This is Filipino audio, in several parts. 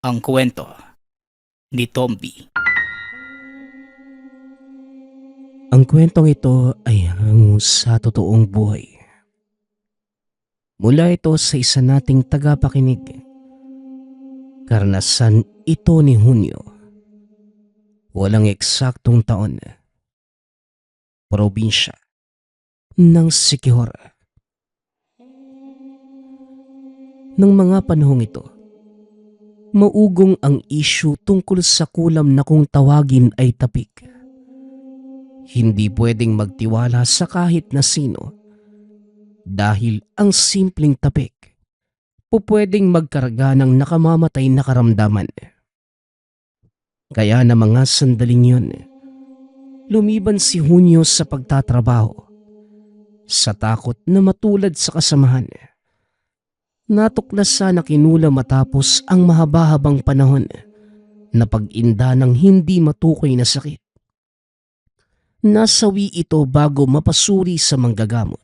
Ang kwento ni Tomby. Ang kwentong ito ay hango sa totoong buhay. Mula ito sa isa nating tagapakinig. Karanasan ito ni Hunyo. Walang eksaktong taon. Probinsya ng Siquijor. Nang mga panahong ito, maugong ang issue tungkol sa kulam na kung tawagin ay tapik. Hindi pwedeng magtiwala sa kahit na sino dahil ang simpleng tapik pupwedeng magkarga ng nakamamatay na karamdaman. Kaya na mga sandaling yun, lumiban si Hunyo sa pagtatrabaho sa takot na matulad sa kasamahan. Natuklasan na kinula matapos ang mahaba-habang panahon na pag-inda ng hindi matukoy na sakit. Nasawi ito bago mapasuri sa manggagamot.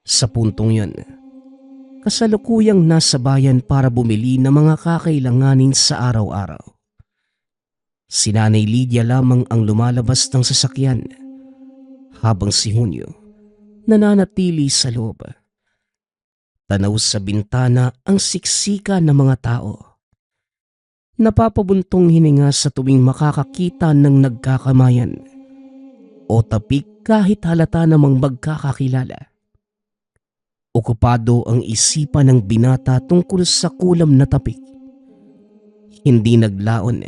Sa puntong yun, kasalukuyang nasa bayan para bumili ng mga kakailanganin sa araw-araw. Si Nanay Lydia lamang ang lumalabas ng sasakyan habang si Hunyo nananatili sa loob. Tanaw sa bintana ang siksika ng mga tao. Napapabuntong hininga sa tuwing makakakita ng nagkakamayan o tapik kahit halata namang magkakakilala. Okupado ang isipan ng binata tungkol sa kulam na tapik. Hindi naglaon,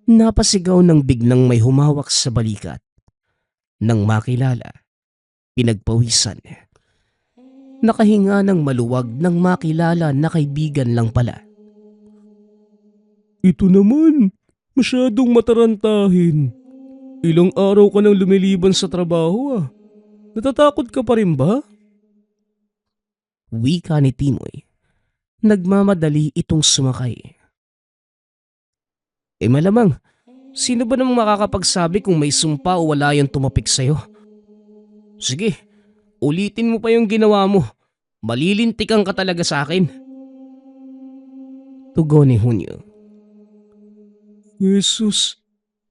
napasigaw ng biglang may humawak sa balikat. Nang makilala, pinagpawisan. Nakahinga ng maluwag nang makilala na kaibigan lang pala. Ito naman, masyadong matarantahin. Ilang araw ka nang lumiliban sa trabaho ah. Natatakot ka pa rin ba? Wika ni Timoy. Nagmamadali itong sumakay. Malamang, sino ba namang makakapagsabi kung may sumpa o wala yung tumapik sa'yo? Sige, ulitin mo pa yung ginawa mo. Malilintikan ka talaga sa akin. Tugon ni Hunyo. Jesus,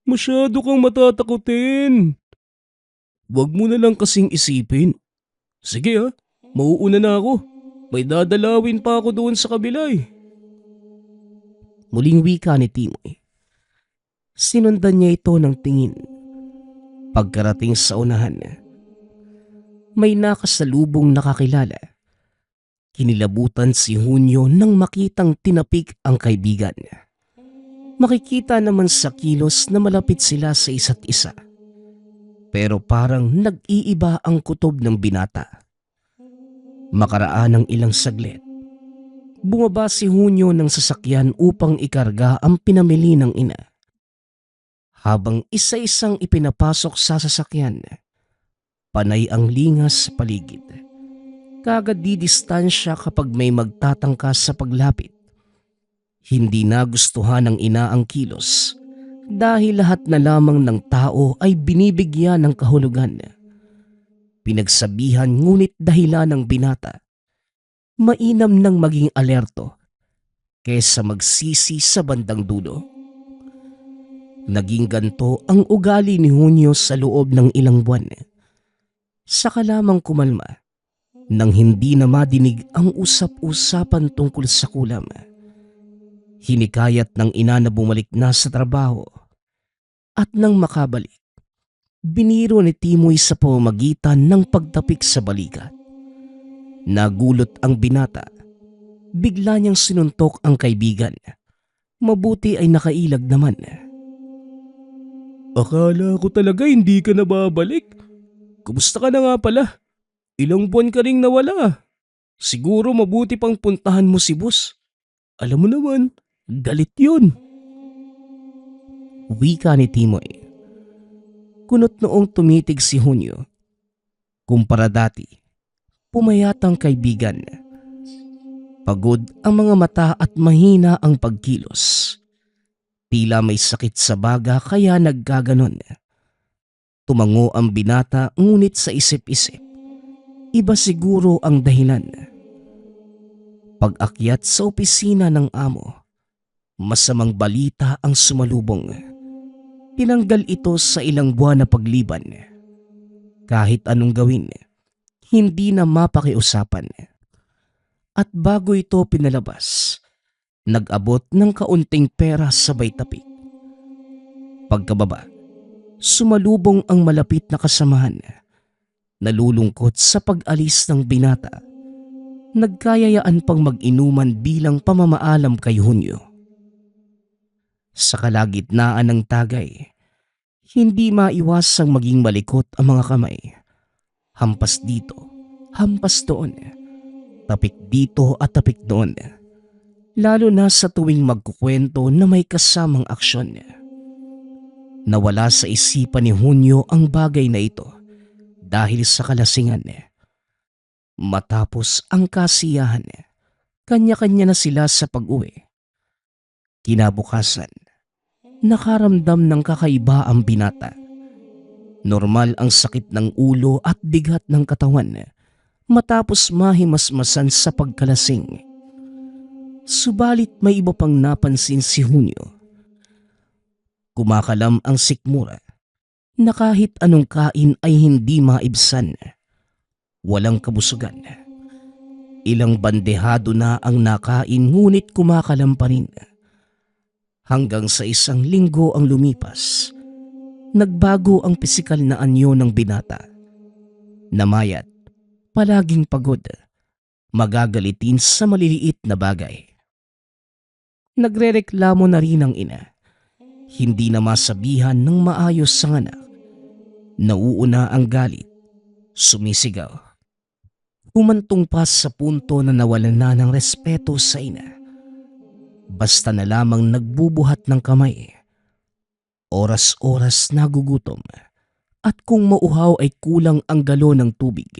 masyado kang matatakutin. Huwag mo na lang kasing isipin. Sige ah, mauuna na ako. May dadalawin pa ako doon sa kabila eh. Muling wika ni Timoy. Sinundan niya ito ng tingin. Pagkarating sa unahan, may nakasalubong nakakilala. Kinilabutan si Hunyo nang makitang tinapik ang kaibigan. Makikita naman sa kilos na malapit sila sa isa't isa. Pero parang nag-iiba ang kutob ng binata. Makaraan ng ilang saglit, bumaba si Hunyo ng sasakyan upang ikarga ang pinamili ng ina. Habang isa-isang ipinapasok sa sasakyan, panay ang lingas sa paligid. Kagad didistansya kapag may magtatangka sa paglapit. Hindi nagustuhan ng ina ang kilos dahil lahat na lamang ng tao ay binibigyan ng kahulugan. Pinagsabihan ngunit dahilan ng binata. Mainam nang maging alerto kaysa magsisi sa bandang dulo. Naging ganto ang ugali ni Hunyo sa loob ng ilang buwan. Saka lamang kumalma nang hindi na madinig ang usap-usapan tungkol sa kulam. Hinikayat ng ina na bumalik na sa trabaho. At nang makabalik, biniro ni Timoy sa pamamagitan ng pagtapik sa balikat. Nagulot ang binata. Bigla niyang sinuntok ang kaibigan. Mabuti ay nakailag naman. Akala ko talaga hindi ka na babalik. Kumusta ka na nga pala? Ilang buwan ka ring nawala. Siguro mabuti pang puntahan mo si boss. Alam mo naman, galit yun. Wika ni Timoy. Kunot noong tumitig si Hunyo. Kumpara dati, pumayat ang kaibigan. Pagod ang mga mata at mahina ang pagkilos. Tila may sakit sa baga kaya naggaganon. Tumango ang binata ngunit sa isip-isip. Iba siguro ang dahilan. Pag-akyat sa opisina ng amo, Masamang balita ang sumalubong. Tinanggal ito sa ilang buwan na pagliban. Kahit anong gawin, hindi na mapakiusapan. At bago ito pinalabas, nag-abot ng kaunting pera sabay tapik. Pagkababa, sumalubong ang malapit na kasamahan. Nalulungkot sa pag-alis ng binata. Nagkayayaan pang mag-inuman bilang pamamaalam kay Hunyo. Sa kalagitnaan ng tagay, hindi maiwasang maging malikot ang mga kamay. Hampas dito, hampas doon. Tapik dito at tapik doon. Lalo na sa tuwing magkukwento na may kasamang aksyon. Nawala sa isipan ni Hunyo ang bagay na ito dahil sa kalasingan. Matapos ang kasiyahan, kanya-kanya na sila sa pag-uwi. Kinabukasan, nakaramdam ng kakaiba ang binata. Normal ang sakit ng ulo at bigat ng katawan matapos mahimasmasan sa pagkalasing. Subalit may iba pang napansin si Hunyo. Kumakalam ang sikmura na kahit anong kain ay hindi maibsan. Walang kabusugan. Ilang bandehado na ang nakain ngunit kumakalam pa rin. Hanggang sa 1 linggo ang lumipas, nagbago ang pisikal na anyo ng binata. Namayat, palaging pagod, magagalitin sa maliliit na bagay. Nagrereklamo na rin ang ina. Hindi na masabihan ng maayos ang anak. Nauuna ang galit, sumisigaw. Humantong pa sa punto na nawalan na ng respeto sa ina. Basta na lamang nagbubuhat ng kamay. Oras-oras nagugutom at kung mauhaw ay kulang ang galon ng tubig.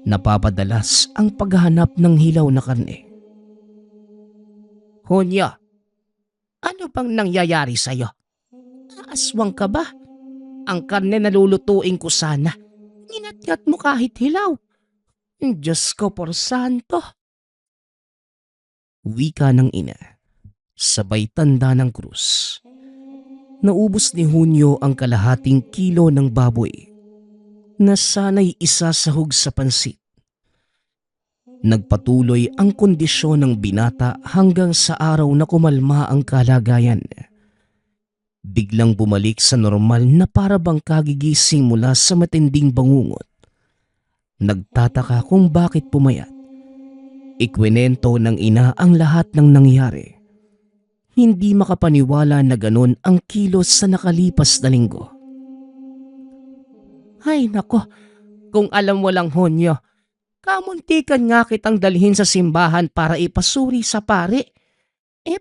Napapadalas ang paghahanap ng hilaw na karne. Hunyo, ano bang nangyayari sa'yo? Aswang ka ba? Ang karne na lulutuin ko sana. Inatgat mo kahit hilaw. Diyos ko por santo. Wika ng ina, sabay tanda ng krus. Naubos ni Hunyo ang kalahating kilo ng baboy na sana'y isasahog sa pansit. Nagpatuloy ang kondisyon ng binata hanggang sa araw na kumalma ang kalagayan. Biglang bumalik sa normal na para bang kagigising mula sa matinding bangungot. Nagtataka kung bakit pumayat. Ikwinento ng ina ang lahat ng nangyari. Hindi makapaniwala na ganon ang kilos sa nakalipas na linggo. Ay nako, kung alam mo lang Hunyo, kamuntikan nga kitang dalhin sa simbahan para ipasuri sa pare.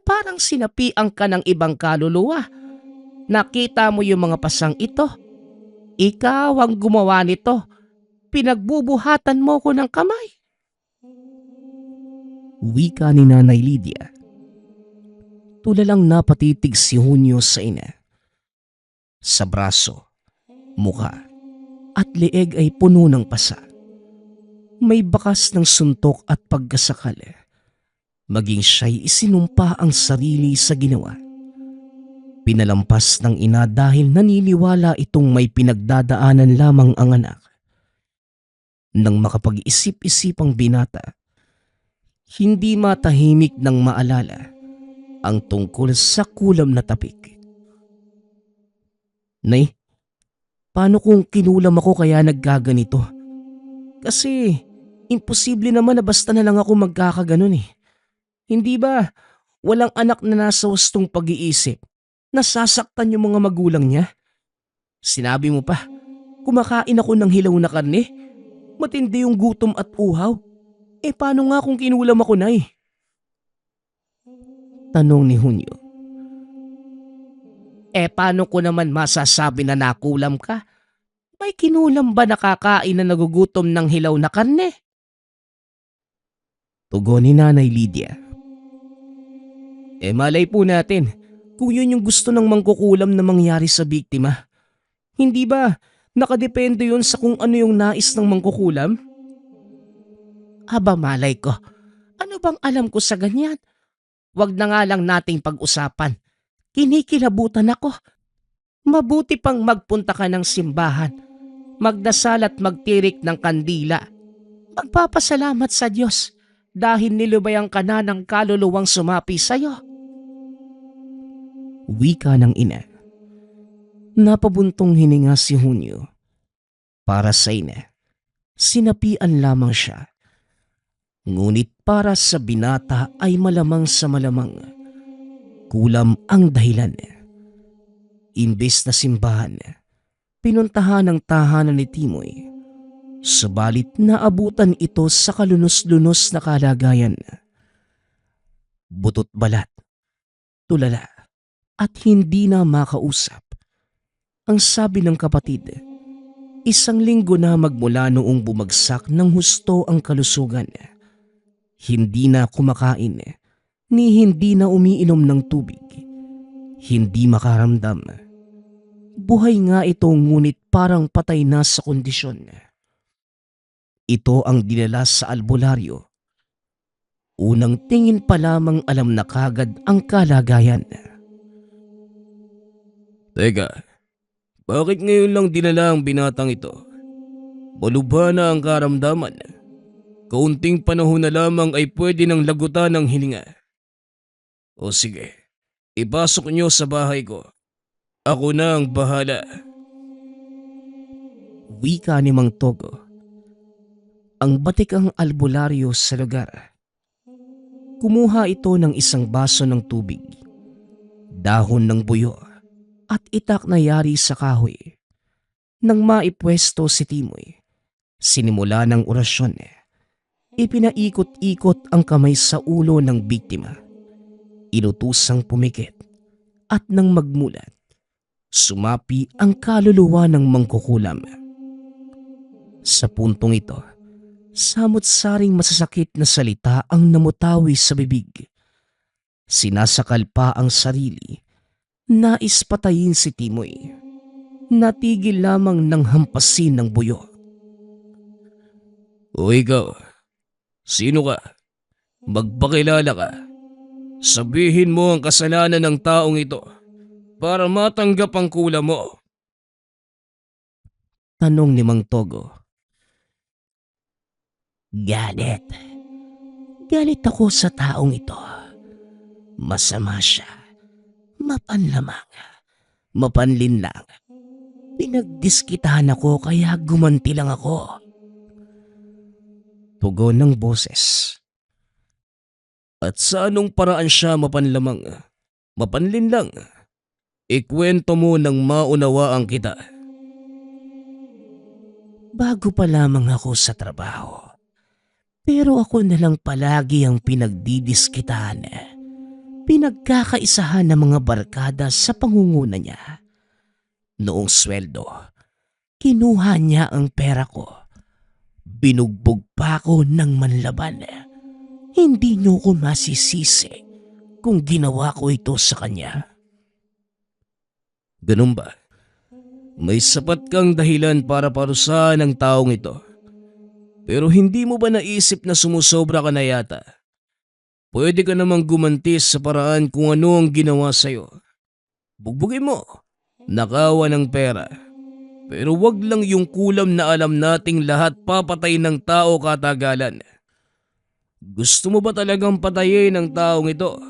Parang sinapiang ka ng ibang kaluluwa. Nakita mo yung mga pasang ito. Ikaw ang gumawa nito. Pinagbubuhatan mo ko ng kamay. Wika ni Nanay Lydia. Tulalang napatitig si Hunyo sa ina. Sa braso, muka, at leeg ay puno ng pasa. May bakas ng suntok at pagkasakal. Maging siya'y isinumpa ang sarili sa ginawa. Pinalampas ng ina dahil naniniwala itong may pinagdadaanan lamang ang anak. Nang makapag-isip-isip ang binata, hindi matahimik ng maalala ang tungkol sa kulam na tapik. Nay, paano kung kinulam ako kaya nagkaganito? Kasi imposible naman na basta na lang ako magkakaganon eh. Hindi ba walang anak na nasa wastong pag-iisip? Nasasaktan yung mga magulang niya? Sinabi mo pa, kumakain ako ng hilaw na karne? Matindi yung gutom at uhaw. Paano nga kung kinulam ako, Nay? Tanong ni Hunyo. Paano ko naman masasabi na nakulam ka? May kinulam ba nakakain na nagugutom ng hilaw na karne? Tugon ni Nanay Lydia. Malay po natin kung yun yung gusto ng mangkukulam na mangyari sa biktima. Hindi ba nakadepende yun sa kung ano yung nais ng mangkukulam? Aba malay ko, ano bang alam ko sa ganyan? wag na nga lang nating pag-usapan. Kinikilabutan ako. Mabuti pang magpunta ka ng simbahan, magdasal at magtirik ng kandila. Magpapasalamat sa Diyos dahil nilubayan ka na ng kaluluwang sumapi sa'yo. Wika ng ina. Napabuntong hininga si Hunyo. Para sa ina, sinapian lamang siya. Ngunit para sa binata ay malamang sa malamang kulam ang dahilan. Imbes na simbahan, pinuntahan ang tahanan ni Timoy. Subalit naabutan ito sa kalunos-lunos na kalagayan. Butot balat, tulala, at hindi na makausap. Ang sabi ng kapatid, 1 linggo na magmula noong bumagsak ng husto ang kalusugan. Hindi na kumakain, ni hindi na umiinom ng tubig. Hindi makaramdam. Buhay nga ito ngunit parang patay na sa kondisyon. Ito ang dinala sa albularyo. Unang tingin pa lamang alam na kagad ang kalagayan. Teka, bakit ngayon lang dinala ang binatang ito? Malubha na ang karamdaman. Kaunting panahon na lamang ay pwede nang lagutan ng hininga. O sige, ipasok niyo sa bahay ko. Ako na ang bahala. Wika ni Mang Togo. Ang batik ang albularyo sa lugar. Kumuha ito ng 1 baso ng tubig, dahon ng buyo, at itak na yari sa kahoy. Nang maipwesto si Timoy, sinimula ng orasyon. Ipinaikot-ikot ang kamay sa ulo ng biktima. Inutusang pumikit at nang magmulat, sumapi ang kaluluwa ng mangkukulam. Sa puntong ito, samot-saring masasakit na salita ang namutawi sa bibig. Sinasakal pa ang sarili. Nais patayin si Timoy. Natigil lamang ng hampasin ng buyo. O ikaw, sino ka? Magpakilala ka. Sabihin mo ang kasalanan ng taong ito para matanggap ang kulam mo. Tanong ni Mang Togo. Galit. Galit ako sa taong ito. Masama siya. Mapanlamang. Mapanlinlang. Pinagdiskitahan ako kaya gumanti lang ako. Tugon ng boses. At sa anong paraan siya mapanlamang? Mapanlinlang? Ikwento mo nang maunawaan kita. Bago pa lamang ako sa trabaho. Pero ako na lang palagi ang pinagdidiskitahan. Pinagkakaisahan ng mga barkada sa pangunguna niya. Noong sweldo, kinuha niya ang pera ko. Binugbog pa ako ng manlaban. Hindi niyo ko masisisi kung ginawa ko ito sa kanya. Ganun ba? May sapat kang dahilan para parusahan ang taong ito. Pero hindi mo ba naisip na sumusobra ka na yata? Pwede ka namang gumanti sa paraan kung ano ang ginawa sa'yo. Bugbugin mo. Nakawa ng pera. Pero wag lang yung kulam na alam nating lahat papatay ng tao katagalan. Gusto mo ba talagang patayin ang taong ito?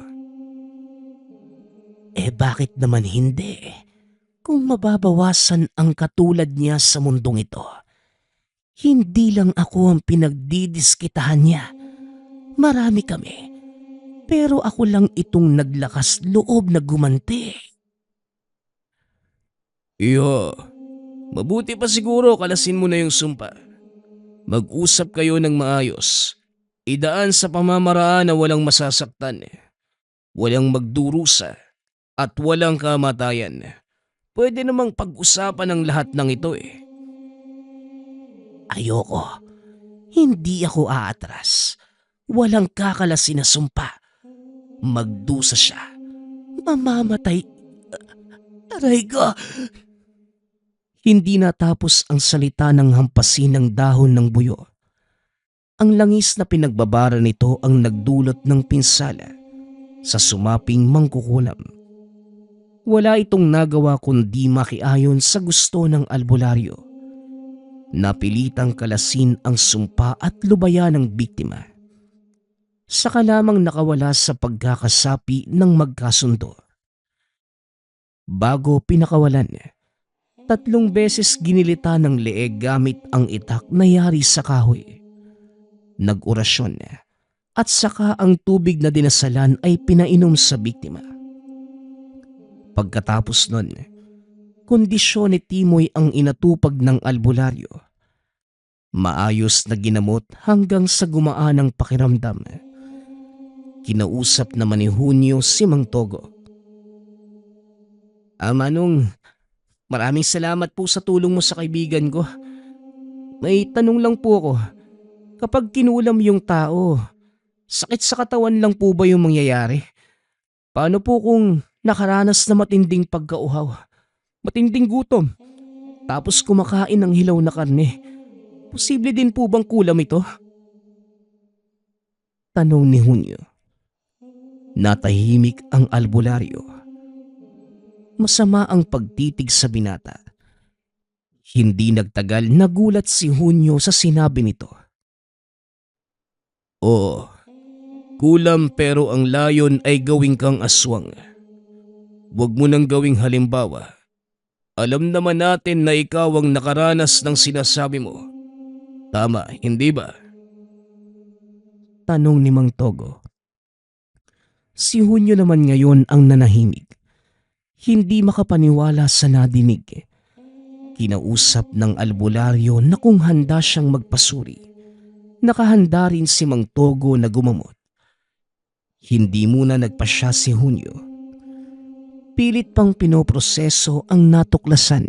Bakit naman hindi? Kung mababawasan ang katulad niya sa mundong ito. Hindi lang ako ang pinagdidiskitahan niya. Marami kami. Pero ako lang itong naglakas loob na gumanti. Iyo, mabuti pa siguro kalasin mo na yung sumpa. Mag-usap kayo ng maayos. Idaan sa pamamaraan na walang masasaktan. Walang magdurusa. At walang kamatayan. Pwede namang pag-usapan ang lahat ng ito Ayoko. Hindi ako aatras. Walang kakalasin na sumpa. Magdusa siya. Mamamatay. Aray ko. Hindi natapos ang salita ng hampasin ng dahon ng buyo. Ang langis na pinagbabara nito ang nagdulot ng pinsala. sa sumaping mangkukulam. Wala itong nagawa kundi makiayon sa gusto ng albularyo. Napilitang kalasin ang sumpa at lubayan ng biktima. Saka lamang nakawala sa pagkakasapi ng magkasundo. Bago pinakawalan, 3 beses ginilita ng leeg gamit ang itak na yari sa kahoy. Nag-orasyon at saka ang tubig na dinasalan ay pinainom sa biktima. Pagkatapos nun, kondisyon ni Timoy ang inatupag ng albularyo. Maayos na ginamot hanggang sa gumaan ang pakiramdam. Kinausap naman ni Hunyo si Mang Togo. Manong, maraming salamat po sa tulong mo sa kaibigan ko. May tanong lang po ako. Kapag kinulam yung tao, sakit sa katawan lang po ba yung mangyayari? Paano po kung nakaranas na matinding pagkauhaw, matinding gutom, tapos kumakain ng hilaw na karne? Posible din po bang kulam ito? Tanong ni Hunyo. Natahimik ang albularyo. Masama ang pagtitig sa binata. Hindi nagtagal nagulat si Hunyo sa sinabi nito. Oo, kulam pero ang layon ay gawing kang aswang. Huwag mo nang gawing halimbawa. Alam naman natin na ikaw ang nakaranas ng sinasabi mo. Tama, hindi ba? Tanong ni Mang Togo. Si Hunyo naman ngayon ang nanahimik. Hindi makapaniwala sa nadinig. Kinausap ng albularyo na kung handa siyang magpasuri. Nakahanda rin si Mang Togo na gumamot. Hindi muna nagpasya si Hunyo. Pilit pang pinoproseso ang natuklasan.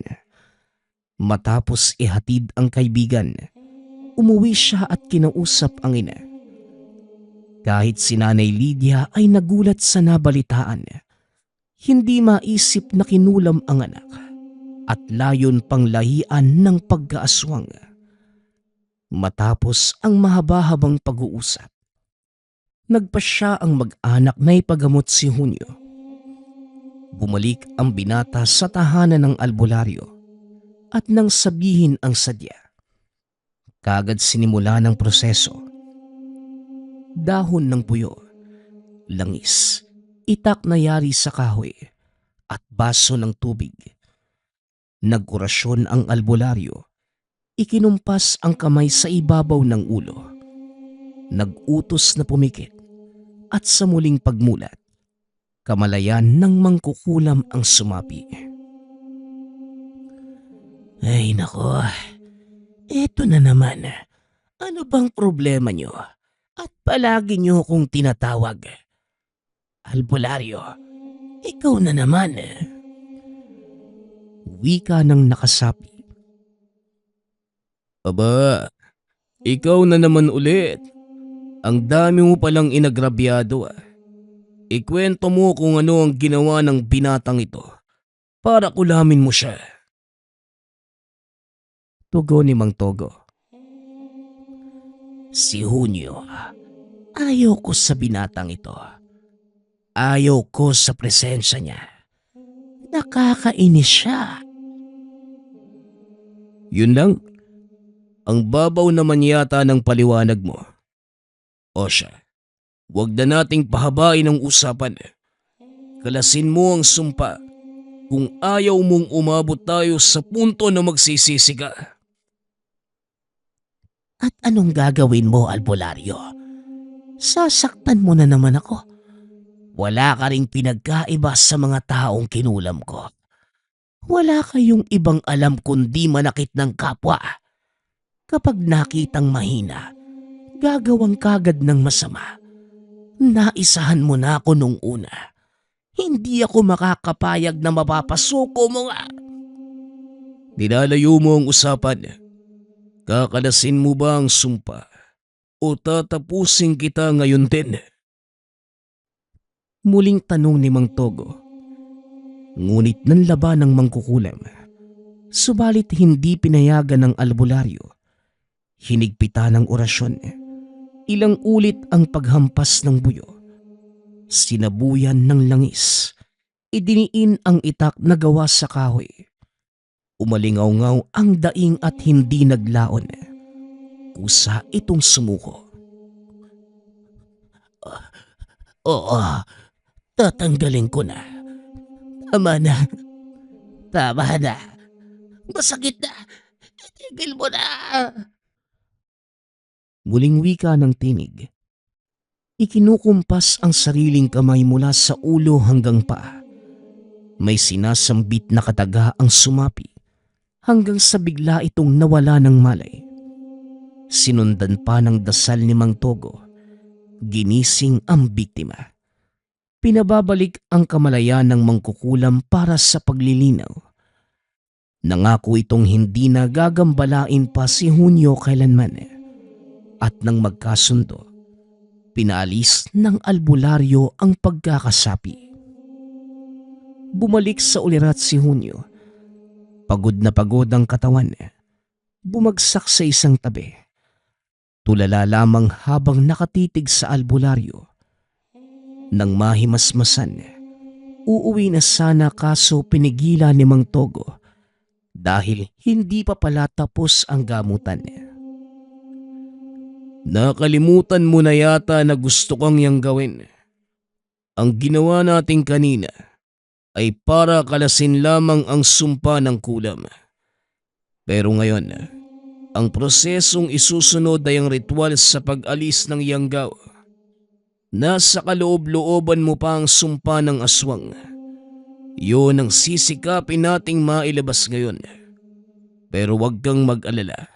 Matapos ihatid ang kaibigan, umuwi siya at kinausap ang ina. Kahit si Nanay Lydia ay nagulat sa nabalitaan, hindi maisip na kinulam ang anak at layon pang lahian ng pagkaaswang. Matapos ang mahaba-habang pag-uusap, nagpasya ang mag-anak na ipagamot si Hunyo. Bumalik ang binata sa tahanan ng albularyo at nang sabihin ang sadya, kaagad sinimula ng proseso. Dahon ng puyo, langis, itak na yari sa kahoy at baso ng tubig. Nag-orasyon ang albularyo. Ikinumpas ang kamay sa ibabaw ng ulo. Nag-utos na pumikit at sa muling pagmulat, kamalayan ng mangkukulam ang sumapi. Ay nako, eto na naman. Ano bang problema nyo? At palagi nyo akong tinatawag. Albularyo, ikaw na naman. Wika ng nakasapi. Aba, ikaw na naman ulit. Ang dami mo palang inagrabyado. Ikwento mo kung ano ang ginawa ng binatang ito para kulamin mo siya. Tugon ni Mang Togo. Si Hunyo, ayaw ko sa binatang ito. Ayaw ko sa presensya niya. Nakakainis siya. Yun lang? Ang babaw naman yata ng paliwanag mo. O siya, huwag na nating pahabain ang usapan. Kalasin mo ang sumpa kung ayaw mong umabot tayo sa punto na magsisisi ka. At anong gagawin mo, albularyo? Sasaktan mo na naman ako. Wala ka ring pinagkaiba sa mga taong kinulam ko. Wala kayong ibang alam kundi manakit ng kapwa. Kapag nakitang mahina, gagawang kagad ng masama. Naisahan mo na ako nung una. Hindi ako makakapayag na mapapasuko mo nga. Dinalayo mo ang usapan. Kakalasin mo ba ang sumpa? O tatapusin kita ngayon din? Muling tanong ni Mang Togo. Ngunit nanlaban ng mangkukulam. Subalit hindi pinayagan ng albularyo. Hinigpitan ng orasyon. Ilang ulit ang paghampas ng buyo. Sinabuyan ng langis. Idiniin ang itak na gawa sa kahoy. Umalingaw-ngaw ang daing at hindi naglaon. Kusa itong sumuko. Oo, tatanggalin ko na. Tama na. Tama na. Masakit na. Itigil mo na. Muling wika ng tinig. Ikinukumpas ang sariling kamay mula sa ulo hanggang paa. May sinasambit na kataga ang sumapi hanggang sa bigla itong nawala ng malay. Sinundan pa ng dasal ni Mang Togo. Ginising ang biktima. Pinababalik ang kamalayan ng mangkukulam para sa paglilinaw. Nangako itong hindi na gagambalain pa si Hunyo kailanman. At nang magkasundo, pinaalis ng albularyo ang pagkakasapi. Bumalik sa ulirat si Hunyo. Pagod na pagod ang katawan. Bumagsak sa isang tabi. Tulala lamang habang nakatitig sa albularyo. Nang mahimasmasan, uuwi na sana kaso pinigilan ni Mang Togo dahil hindi pa pala tapos ang gamutan. Nakalimutan mo na yata na gusto kang yang gawin. Ang ginawa natin kanina ay para kalasin lamang ang sumpa ng kulam. Pero ngayon, ang prosesong isusunod ay ang ritual sa pag-alis ng yanggaw. Nasa kaloob-looban mo pa ang sumpa ng aswang. Yun ang sisikapin nating mailabas ngayon. Pero huwag kang mag-alala.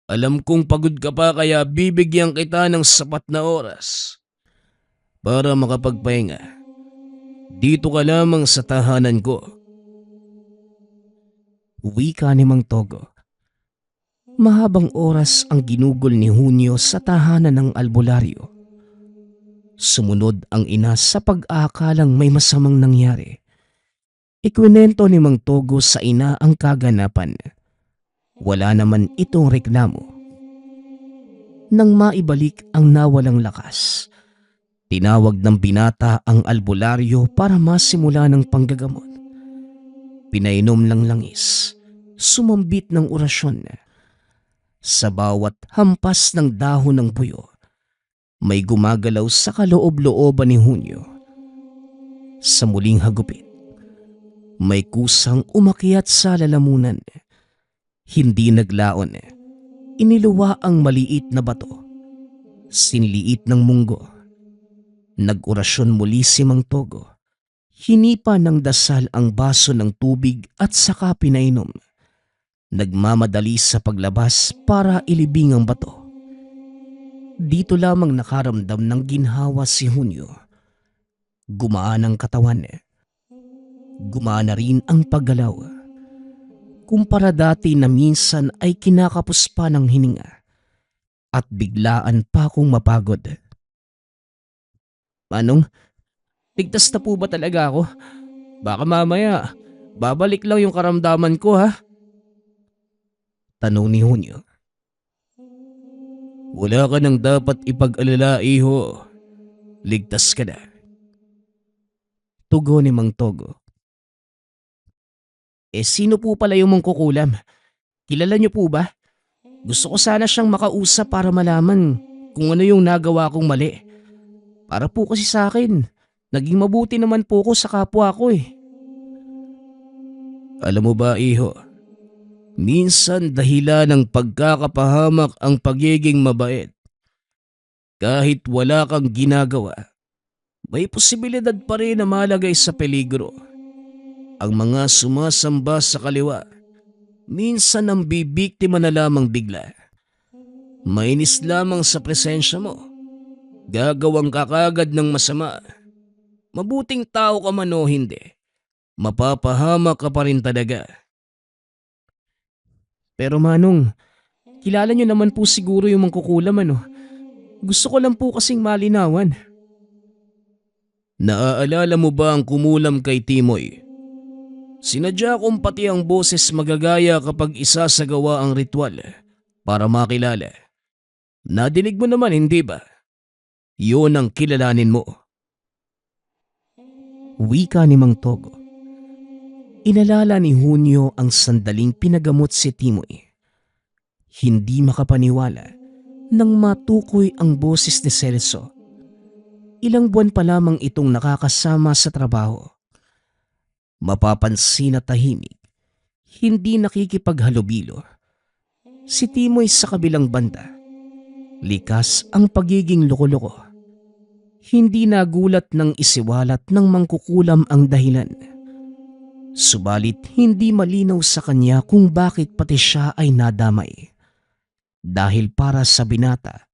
Alam kong pagod ka pa kaya bibigyan kita ng sapat na oras para makapagpahinga. Dito ka lamang sa tahanan ko. Wika ni Mang Togo. Mahabang oras ang ginugol ni Hunyo sa tahanan ng albularyo. Sumunod ang ina sa pag-aakalang may masamang nangyari. Ikwinento ni Mang Togo sa ina ang kaganapan. Wala naman itong reklamo. Nang maibalik ang nawalang lakas, tinawag ng binata ang albularyo para masimula ng panggagamot. Pinainom ng langis, sumambit ng orasyon. Sa bawat hampas ng dahon ng buyo, may gumagalaw sa kaloob-looban ni Hunyo. Sa muling hagupit, may kusang umakyat sa lalamunan. Hindi naglaon. Iniluwa ang maliit na bato. Sinliit ng munggo. Nag-orasyon muli si Mang Togo. Hinipa ng dasal ang baso ng tubig at saka pinainom. Nagmamadali sa paglabas para ilibing ang bato. Dito lamang nakaramdam ng ginhawa si Hunyo. Gumaan ang katawan. Gumaan na rin ang paggalaw. Kumpara dati na minsan ay kinakapos pa ng hininga at biglaan pa akong mapagod. Manong, ligtas na po ba talaga ako? Baka mamaya, babalik lang yung karamdaman ko ha? Tanong ni Hunyo. Wala ka nang dapat ipag-alala, iho. Ligtas ka na. Tugon ni Mang Togo. Sino po pala yung mangkukulam? Kilala niyo po ba? Gusto ko sana siyang makausap para malaman kung ano yung nagawa kong mali. Para po kasi sa akin, naging mabuti naman po ko sa kapwa ko eh. Alam mo ba, iho? Minsan dahilan ng pagkakapahamak ang pagiging mabait. Kahit wala kang ginagawa, may posibilidad pa rin na malagay sa peligro. Ang mga sumasamba sa kaliwa, minsan ang bibiktima na lamang bigla. Mainis lamang sa presensya mo. Gagawang ka kagad ng masama. Mabuting tao ka man o hindi, mapapahamak ka pa rin talaga. Pero Manong, kilala niyo naman po siguro yung mangkukulam ano. Gusto ko lang po kasing malinawan. Naaalala mo ba ang kumulam kay Timoy? Sinadya kong pati ang boses magagaya kapag isasagawa ang ritual para makilala. Nadinig mo naman, hindi ba? Yun ang kilalanin mo. Wika ni Mang Togo. Inalala ni Hunyo ang sandaling pinagamot si Timoy. Hindi makapaniwala nang matukoy ang boses ni Celso. Ilang buwan pa lamang itong nakakasama sa trabaho. Mapapansin na tahimik, hindi nakikipaghalubilo. Si Timoy sa kabilang banda, likas ang pagiging loko-loko. Hindi nagulat nang isiwalat ng mangkukulam ang dahilan. Subalit hindi malinaw sa kanya kung bakit pati siya ay nadamay. Dahil para sa binata,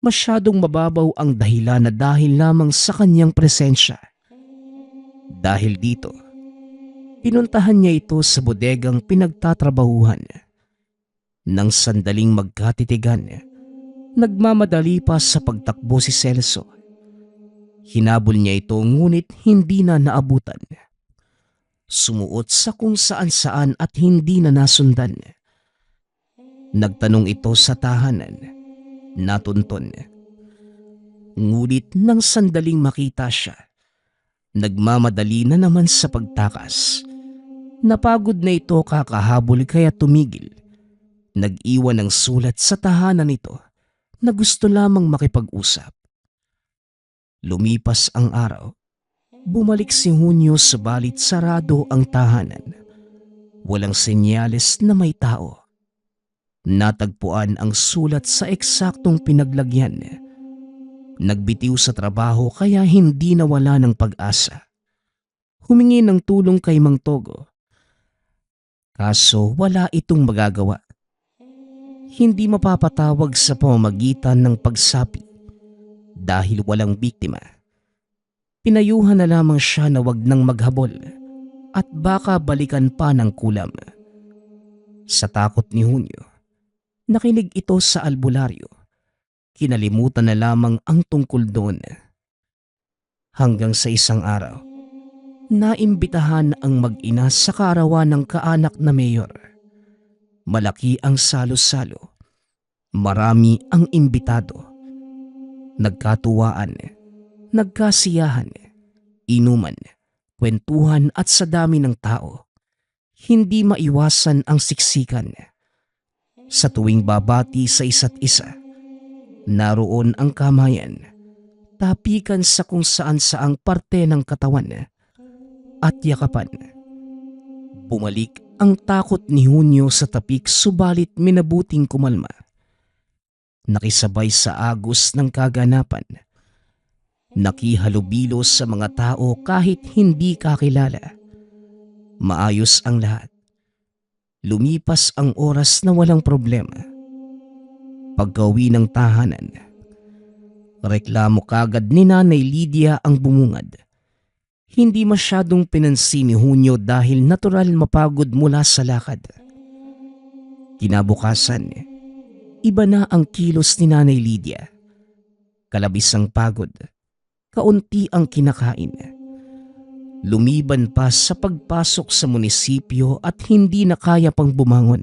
masyadong mababaw ang dahilan na dahil lamang sa kanyang presensya. Dahil dito, pinuntahan niya ito sa bodegang pinagtatrabahuhan. Nang sandaling magkatitigan, nagmamadali pa sa pagtakbo si Celso. Hinabol niya ito ngunit hindi na naabutan. Sumuot sa kung saan-saan at hindi na nasundan. Nagtanong ito sa tahanan, natunton. Ngunit nang sandaling makita siya, nagmamadali na naman sa pagtakas. Napagod na ito kakahabol kaya tumigil. Nag-iwan ng sulat sa tahanan nito na gusto lamang makipag-usap. Lumipas ang araw. Bumalik si Hunyo subalit sarado ang tahanan. Walang senyales na may tao. Natagpuan ang sulat sa eksaktong pinaglagyan. Nagbitiw sa trabaho kaya hindi nawala ng pag-asa. Humingi ng tulong kay Mang Togo. Kaso wala itong magagawa. Hindi mapapatawag sa pamamagitan ng pagsapi dahil walang biktima. Pinayuhan na lamang siya na wag nang maghabol at baka balikan pa ng kulam. Sa takot ni Hunyo, nakinig ito sa albularyo. Kinalimutan na lamang ang tungkol doon. Hanggang sa isang araw, naimbitahan ang mag-ina sa kaarawan ng kaanak na mayor. Malaki ang salo-salo. Marami ang imbitado. Nagkatuwaan, nagkasiyahan, inuman, kwentuhan at sa dami ng tao, hindi maiwasan ang siksikan. Sa tuwing babati sa isa't isa, naroon ang kamayan, tapikan sa kung saan-saang parte ng katawan at yakapan. Bumalik ang takot ni Hunyo sa tapik subalit minabuting kumalma. Nakisabay sa agos ng kaganapan. Nakihalubilo sa mga tao kahit hindi kakilala. Maayos ang lahat. Lumipas ang oras na walang problema. Pagka-uwi ng tahanan, reklamo kagad ni Nanay Lydia ang bumungad. Hindi masyadong pinansin ni Hunyo dahil natural mapagod mula sa lakad. Kinabukasan, iba na ang kilos ni Nanay Lydia. Kalabis ang pagod, kaunti ang kinakain. Lumiban pa sa pagpasok sa munisipyo at hindi na kaya pang bumangon.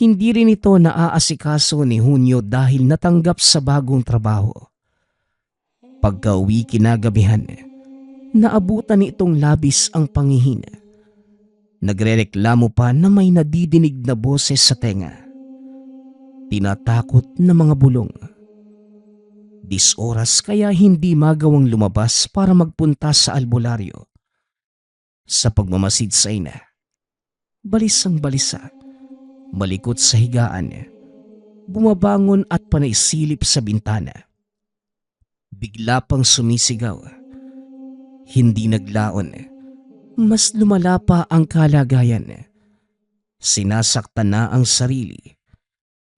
Hindi rin ito naaasikaso ni Hunyo dahil natanggap sa bagong trabaho. Pagka-uwi kinagabihan, naabutan itong labis ang panghihina. Nagrereklamo pa na may nadidinig na boses sa tenga. Tinatakot na mga bulong. 10 oras kaya hindi magawang lumabas para magpunta sa albularyo. Sa pagmamasid sa ina, balisang balisa, malikot sa higaan, bumabangon at panaisilip sa bintana. Bigla pang sumisigaw. Hindi naglaon. Mas lumala pa ang kalagayan. Sinasaktan na ang sarili.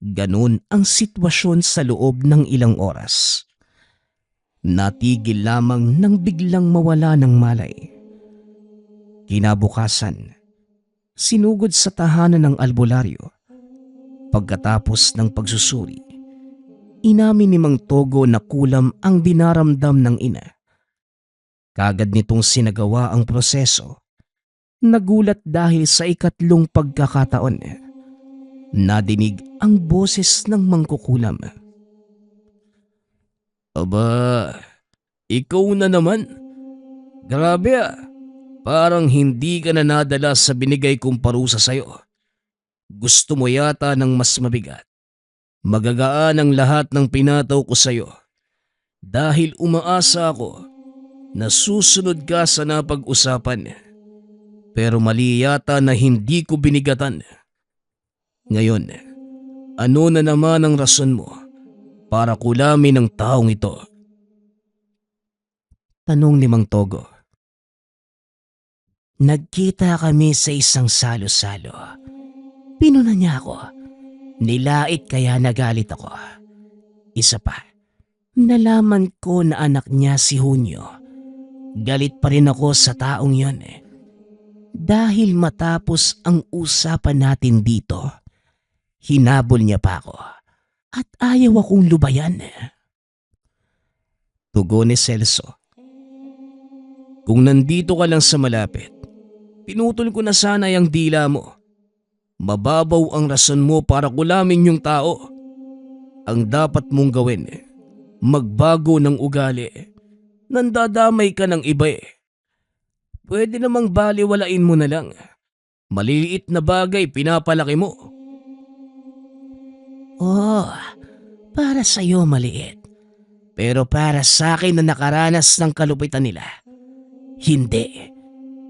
Ganon ang sitwasyon sa loob ng ilang oras. Natigil lamang nang biglang mawala ng malay. Kinabukasan, sinugod sa tahanan ng albularyo. Pagkatapos ng pagsusuri, inamin ni Mang Togo na kulam ang dinaramdam ng ina. Kagad nitong sinagawa ang proseso. Nagulat dahil sa ikatlong pagkakataon. Nadinig ang boses ng mangkukulam. Aba, ikaw na naman. Grabe ah, parang hindi ka na nadala sa binigay kong parusa sa'yo. Gusto mo yata ng mas mabigat. Magagaan ang lahat ng pinataw ko sa'yo dahil umaasa ako na susunod ka sa napag-usapan. Pero mali yata na hindi ko binigatan. Ngayon, ano na naman ang rason mo para kulamin ang taong ito? Tanong ni Mang Togo. Nagkita kami sa isang salo-salo. Pinuna niya ako. Nilait kaya nagalit ako. Isa pa, nalaman ko na anak niya si Hunyo. Galit pa rin ako sa taong yon. Dahil matapos ang usapan natin dito, hinabol niya pa ako at ayaw akong lubayan. Tugon ni Celso. Kung nandito ka lang sa malapit, pinutol ko na sana yung dila mo. Mababaw ang rason mo para kulamin yung tao. Ang dapat mong gawin, magbago ng ugali. Nandadamay ka ng iba eh. Pwede namang baliwalain mo na lang. Maliliit na bagay pinapalaki mo. Oh, para sa'yo maliit. Pero para sa akin na nakaranas ng kalupitan nila, hindi.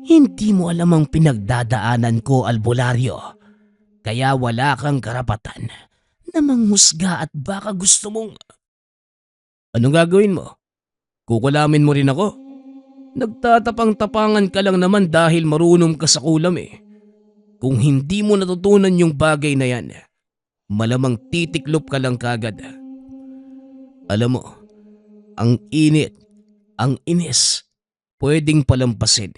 Hindi mo alam ang pinagdadaanan ko, albularyo. Kaya wala kang karapatan na manghusga at baka gusto mong... Anong gagawin mo? Kukulamin mo rin ako? Nagtatapang-tapangan ka lang naman dahil marunong ka sa kulam eh. Kung hindi mo natutunan yung bagay na yan, malamang titiklop ka lang kagad. Alam mo, ang init, ang inis, pwedeng palampasin.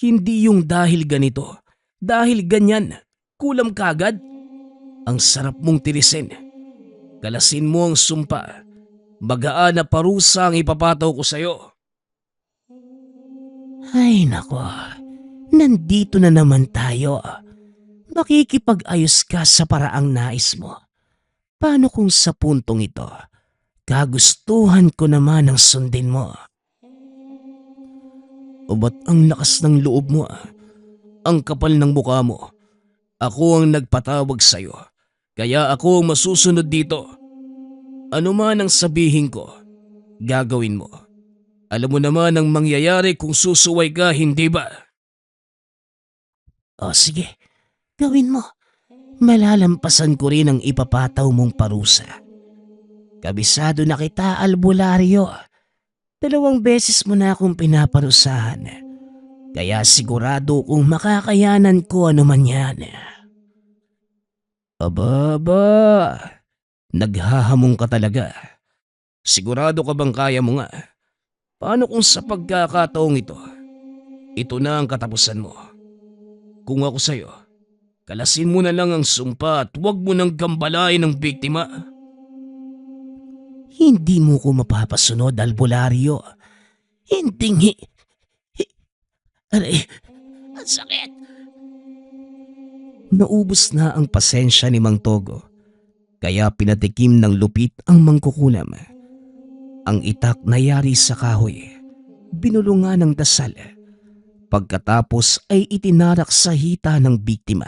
Hindi yung dahil ganito, dahil ganyan, kulam kagad. Ang sarap mong tirisin. Kalasin mo ang sumpa. Magaan na parusa ang ipapataw ko sa'yo. Ay nako, nandito na naman tayo. Makikipag-ayos ka sa paraang nais mo. Paano kung sa puntong ito, kagustuhan ko naman ang sundin mo? O ba't ang lakas ng loob mo? Ang kapal ng mukha mo. Ako ang nagpatawag sa'yo, kaya ako ang masusunod dito. Ano man ang sabihin ko, gagawin mo. Alam mo naman ang mangyayari kung susuway ka, hindi ba? O sige, gawin mo. Malalampasan ko rin ang ipapataw mong parusa. Kabisado na kita, albularyo. 2 beses mo na akong pinaparusahan. Kaya sigurado kung makakayanan ko ano man yan. Aba, naghahamong ka talaga. Sigurado ka bang kaya mo nga? Paano kung sa pagkakataong ito na ang katapusan mo? Kung ako sa'yo, kalasin mo na lang ang sumpa at huwag mo nang gambalain ang biktima. Hindi mo ko mapapasunod, albularyo. Hindi. Aray, ang sakit. Naubos na ang pasensya ni Mang Togo, kaya pinatikim ng lupit ang mangkukulam. Ang itak na yari sa kahoy, binulungan ng dasal. Pagkatapos ay itinarak sa hita ng biktima.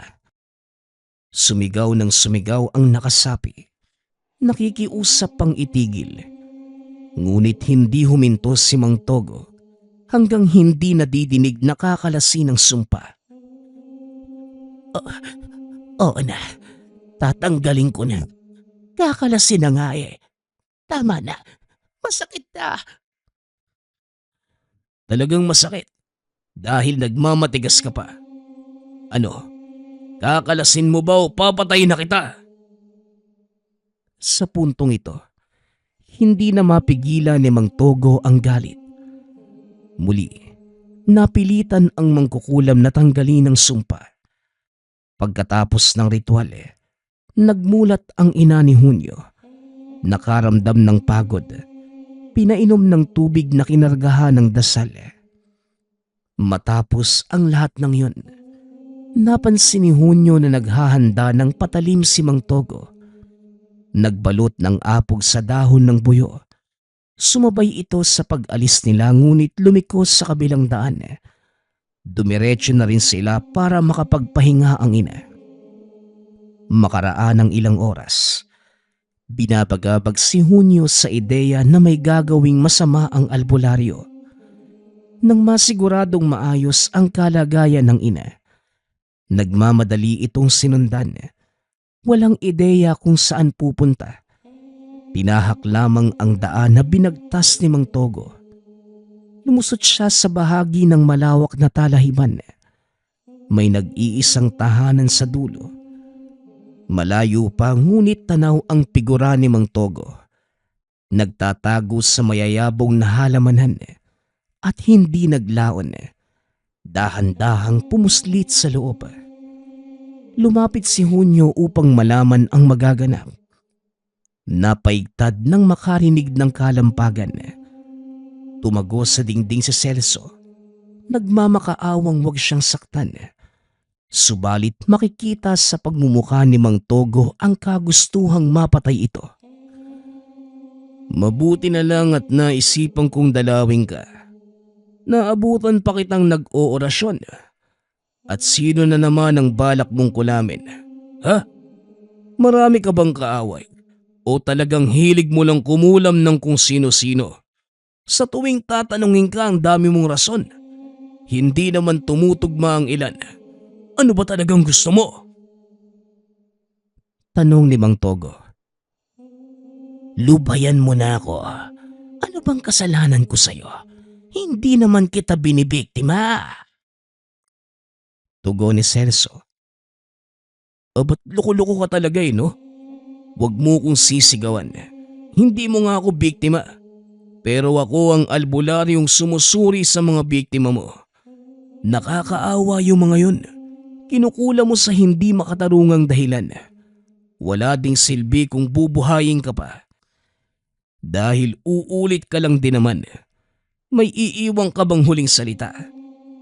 Sumigaw ng sumigaw ang nakasapi. Nakikiusap pang itigil. Ngunit hindi huminto si Mang Togo hanggang hindi nadidinig nakakalasin ng sumpa. Oo na, tatanggalin ko na. Kakalasin na nga eh. Tama na, masakit na. Talagang masakit dahil nagmamatigas ka pa. Ano, kakalasin mo ba o papatayin na kita? Sa puntong ito, hindi na mapigilan ni Mang Togo ang galit. Muli, napilitan ang mangkukulam na tanggalin ang sumpa. Pagkatapos ng ritual, nagmulat ang ina ni Hunyo. Nakaramdam ng pagod. Pinainom ng tubig na kinargahan ng dasal. Matapos ang lahat ng yun, napansin ni Hunyo na naghahanda ng patalim si Mang Togo. Nagbalot ng apog sa dahon ng buyo. Sumabay ito sa pag-alis nila ngunit lumiko sa kabilang daan. Dumiretso na rin sila para makapagpahinga ang ina. Makaraan ng ilang oras, binabagabag si Hunyo sa ideya na may gagawing masama ang albularyo. Nang masiguradong maayos ang kalagayan ng ina, nagmamadali itong sinundan. Walang ideya kung saan pupunta. Tinahak lamang ang daan na binagtas ni Mang Togo. Lumusot siya sa bahagi ng malawak na talahiban. May nag-iisang tahanan sa dulo. Malayo pa ngunit tanaw ang figura ni Mang Togo. Nagtatago sa mayayabong na halamanan at hindi naglaon. Dahan-dahang pumuslit sa loob. Lumapit si Hunyo upang malaman ang magaganap. Napaigtad nang makarinig ng kalampagan. Tumago sa dingding si Celso. Nagmamakaawang wag siyang saktan. Subalit makikita sa pagmumukha ni Mang Togo ang kagustuhang mapatay ito. Mabuti na lang at naisipan kong dalawin ka. Naabutan pa kitang nag-oorasyon. At sino na naman ang balak mong kulamin? Ha? Marami ka bang kaaway? O talagang hilig mo lang kumulam ng kung sino-sino? Sa tuwing tatanungin ka ang dami mong rason. Hindi naman tumutugma ang ilan. Ano ba talagang gusto mo? Tanong ni Mang Togo. Lubayan mo na ako. Ano bang kasalanan ko sa'yo? Hindi naman kita binibiktima. Tugon ni Celso. Ba't loko-loko ka talaga no? Huwag mo kong sisigawan. Hindi mo nga ako biktima. Pero ako ang albularyong sumusuri sa mga biktima mo. Nakakaawa yung mga yun. Kinukula mo sa hindi makatarungang dahilan. Wala ding silbi kung bubuhayin ka pa. Dahil uulit ka lang din naman. May iiwang ka bang huling salita?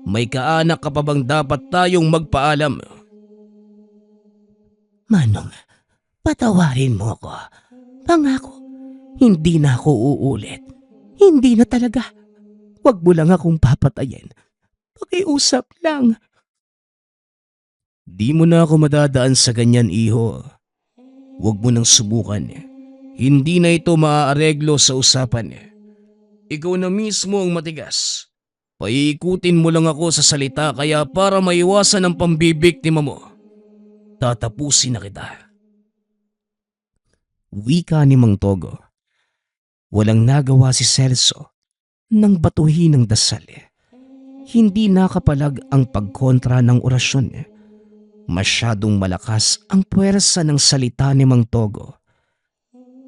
May kaanak ka pa bang dapat tayong magpaalam? Manong, patawarin mo ako. Pangako, hindi na ako uulit. Hindi na talaga. Huwag mo lang akong papatayin. Pakiusap lang. Di mo na ako madadaan sa ganyan, iho. Huwag mo nang subukan. Hindi na ito maaareglo sa usapan. Ikaw na mismo ang matigas. Paiikutin mo lang ako sa salita kaya para maiwasan ang pambibiktima mo. Tatapusin na kita. Wika ni Mang Togo. Walang nagawa si Celso nang batuhin ng dasal. Hindi nakapalag ang pagkontra ng orasyon. Masyadong malakas ang puwersa ng salita ni Mang Togo.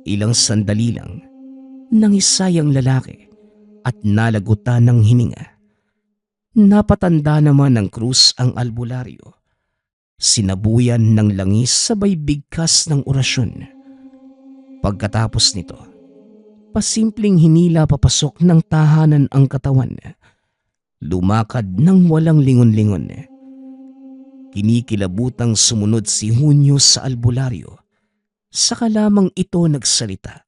Ilang sandali lang, nangisay ang lalaki at nalagutan ng hininga. Napatanda naman ng krus ang albularyo. Sinabuyan ng langis sabay bigkas ng orasyon. Pagkatapos nito, pasimpleng hinila papasok ng tahanan ang katawan. Lumakad ng walang lingon-lingon. Kinikilabutang sumunod si Hunyo sa albularyo. Saka lamang ito nagsalita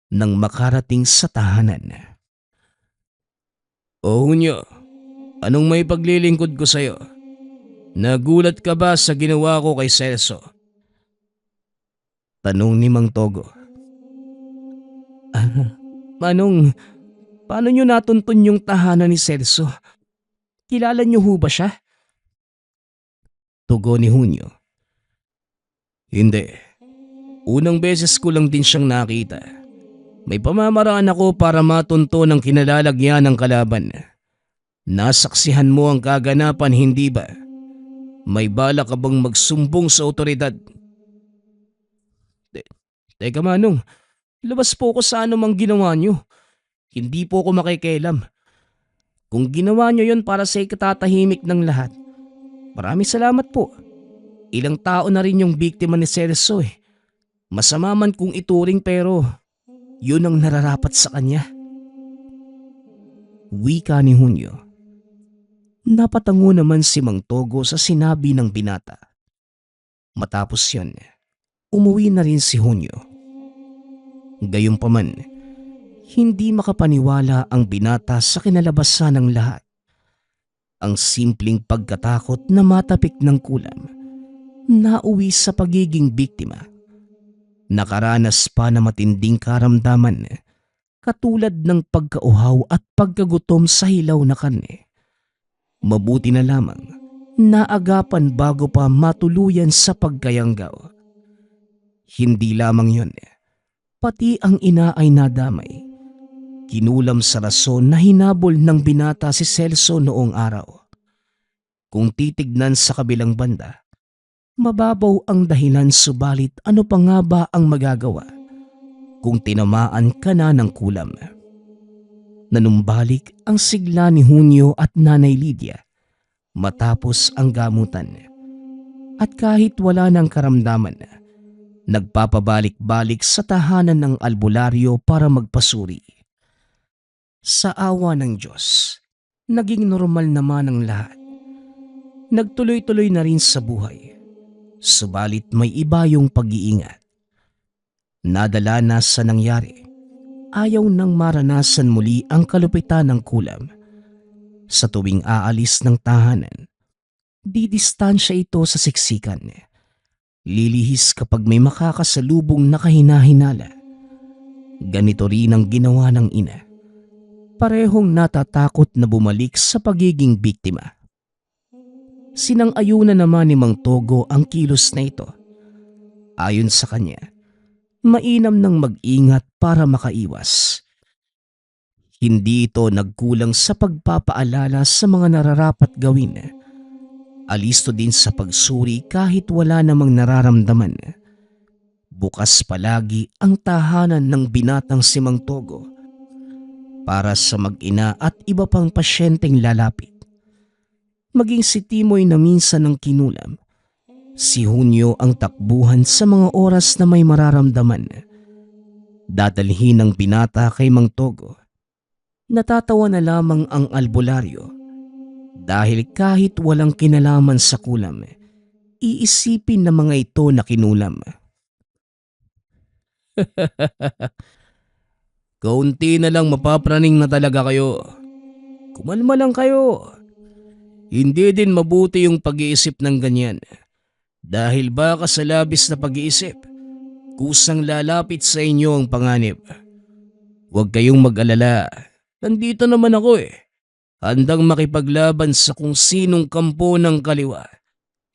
nang makarating sa tahanan. O Hunyo, anong may paglilingkod ko sa'yo? Nagulat ka ba sa ginawa ko kay Celso? Tanong ni Mang Togo. Manong, paano nyo natuntun yung tahanan ni Celso? Kilala nyo ho ba siya? Tugon ni Hunyo. Hindi. Unang beses ko lang din siyang nakita. May pamamaraan ako para matunto ng kinalalagyan ng kalaban. Nasaksihan mo ang kaganapan, hindi ba? May balak ka bang magsumbong sa otoridad? Teka Manong, labas po ko sa anumang ginawa nyo. Hindi po ako makikialam. Kung ginawa nyo yon para sa ikatatahimik ng lahat, maraming salamat po. Ilang tao na rin yung biktima ni Celso eh. Masama man kung ituring pero yun ang nararapat sa kanya. Wika ni Hunyo. Napatango naman si Mang Togo sa sinabi ng binata. Matapos yan, umuwi na rin si Hunyo. Gayunpaman, Hindi makapaniwala ang binata sa kinalabasan ng lahat. Ang simpleng pagkatakot na matapik ng kulam, nauwi sa pagiging biktima. Nakaranas pa na matinding karamdaman katulad ng pagkauhaw at pagkagutom sa hilaw na karne. Mabuti na lamang naagapan bago pa matuluyan sa pagkayanggaw. Hindi lamang yun, pati ang ina ay nadamay. Kinulam sa rason na hinabol ng binata si Celso noong araw. Kung titignan sa kabilang banda, mababaw ang dahilan, subalit ano pa nga ba ang magagawa kung tinamaan ka na ng kulam? Nanumbalik ang sigla ni Hunyo at Nanay Lydia matapos ang gamutan. At kahit wala ng karamdaman, nagpapabalik-balik sa tahanan ng albularyo para magpasuri. Sa awa ng Diyos, naging normal naman ang lahat. Nagtuloy-tuloy na rin sa buhay. Subalit may iba yung pag-iingat. Nadala na sa nangyari, ayaw nang maranasan muli ang kalupitan ng kulam. Sa tuwing aalis ng tahanan, didistansya ito sa siksikan. Lilihis kapag may makakasalubong na kahina-hinala. Ganito rin ang ginawa ng ina. Parehong natatakot na bumalik sa pagiging biktima. Sinang-ayunan naman ni Mang Togo ang kilos na ito. Ayon sa kanya, mainam nang mag-ingat para makaiwas. Hindi ito nagkulang sa pagpapaalala sa mga nararapat gawin. Alisto din sa pagsuri kahit wala namang nararamdaman. Bukas palagi ang tahanan ng binatang si Mang Togo para sa mag-ina at iba pang pasyenteng lalapit. Maging si Timoy na minsan ng kinulam, si Hunyo ang takbuhan sa mga oras na may mararamdaman. Dadalhin ng binata kay Mang Togo. Natatawa na lamang ang albularyo dahil kahit walang kinalaman sa kulam, iisipin ng mga ito na kinulam. Kaunti na lang mapapraning na talaga kayo. Kumalma lang kayo. Hindi din mabuti yung pag-iisip ng ganyan. Dahil baka sa labis na pag-iisip, kusang lalapit sa inyo ang panganib. Huwag kayong mag-alala. Nandito naman ako Handang makipaglaban sa kung sinong kampo ng kaliwa.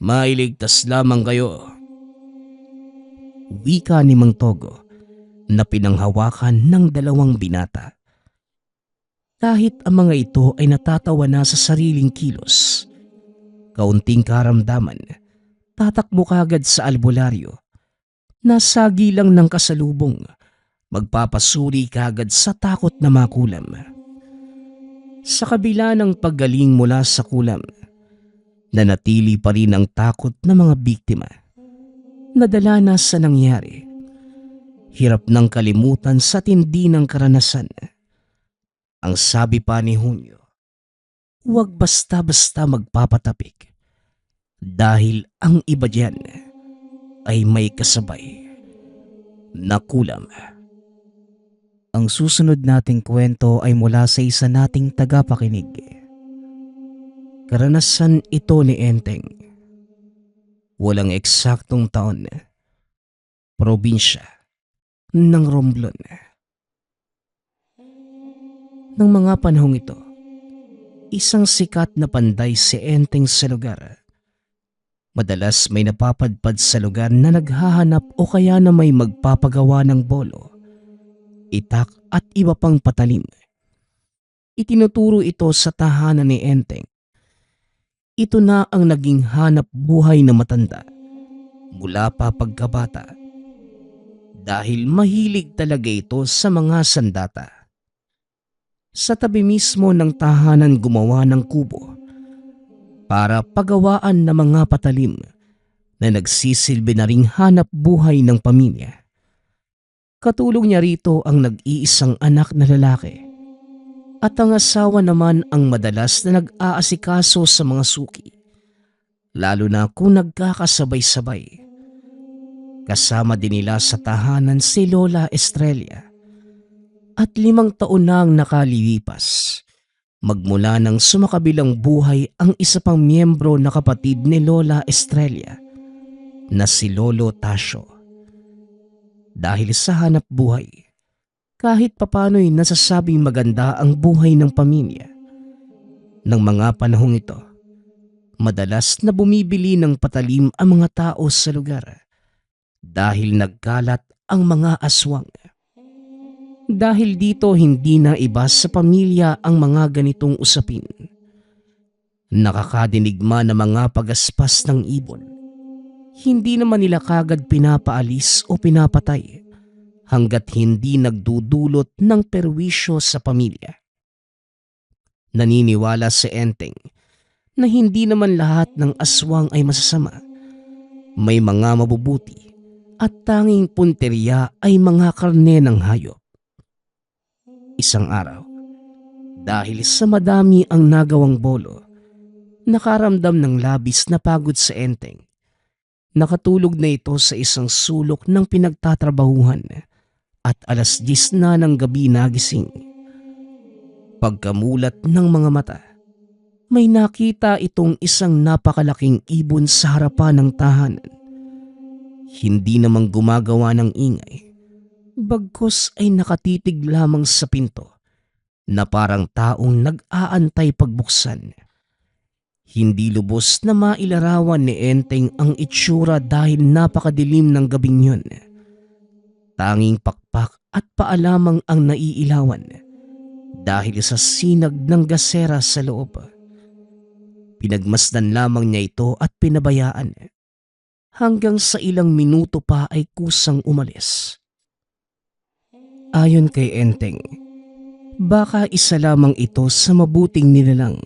Mailigtas lamang kayo. Wika ni Mang Togo na pinanghawakan ng dalawang binata. Kahit ang mga ito ay natatawa na sa sariling kilos, kaunting karamdaman, tatakbo kagad sa albularyo. Nasagi lang ng kasalubong, magpapasuri kagad sa takot na makulam. Sa kabila ng paggaling mula sa kulam, nanatili pa rin ang takot ng mga biktima. Nadala na sa nangyari. Hirap ng kalimutan sa tindi ng karanasan. Ang sabi pa ni Hunyo, huwag basta-basta magpapatapik dahil ang iba diyan ay may kasabay na kulam. Ang susunod nating kwento ay mula sa isa nating tagapakinig. Karanasan ito ni Enteng. Walang eksaktong taon. Probinsya ng Romblon. Nang mga panahong ito, isang sikat na panday si Enteng sa lugar. Madalas may napapadpad sa lugar na naghahanap o kaya na may magpapagawa ng bolo, itak at iba pang patalim. Itinuturo ito sa tahanan ni Enteng. Ito na ang naging hanap buhay na matanda mula pa pagkabata dahil mahilig talaga ito sa mga sandata. Sa tabi mismo ng tahanan gumawa ng kubo para pagawaan ng mga patalim na nagsisilbi na ring hanap buhay ng pamilya. Katulong niya rito ang nag-iisang anak na lalaki at ang asawa naman ang madalas na nag-aasikaso sa mga suki, lalo na kung nagkakasabay-sabay. Kasama din nila sa tahanan si Lola Estrella, at 5 taon na ang nakalilipas. Magmula nang sumakabilang buhay ang isa pang miyembro na kapatid ni Lola Estrella na si Lolo Tasio. Dahil sa hanap buhay, kahit papano'y nasasabing maganda ang buhay ng pamilya. Nang mga panahong ito, madalas na bumibili ng patalim ang mga tao sa lugar dahil nagkalat ang mga aswang. Dahil dito hindi na iba sa pamilya ang mga ganitong usapin. Nakakadinig man ng mga pagaspas ng ibon. Hindi naman nila kagad pinapaalis o pinapatay hanggat hindi nagdudulot ng perwisyo sa pamilya. Naniniwala si Enteng na hindi naman lahat ng aswang ay masasama. May mga mabubuti at tanging punteriya ay mga karne ng hayop. Isang araw, dahil sa madami ang nagawang bolo, nakaramdam ng labis na pagod sa Enteng. Nakatulog na ito sa isang sulok ng pinagtatrabahuhan at 10:00 na ng gabi nagising. Pagkamulat ng mga mata, may nakita itong isang napakalaking ibon sa harapan ng tahanan. Hindi namang gumagawa ng ingay. Bagkus ay nakatitig lamang sa pinto na parang taong nag-aantay pagbuksan. Hindi lubos na mailarawan ni Enteng ang itsura dahil napakadilim ng gabing yun. Tanging pakpak at paalamang ang naiilawan dahil sa sinag ng gasera sa loob. Pinagmasdan lamang niya ito at pinabayaan hanggang sa ilang minuto pa ay kusang umalis. Ayon kay Enteng, baka isa lamang ito sa mabuting nilalang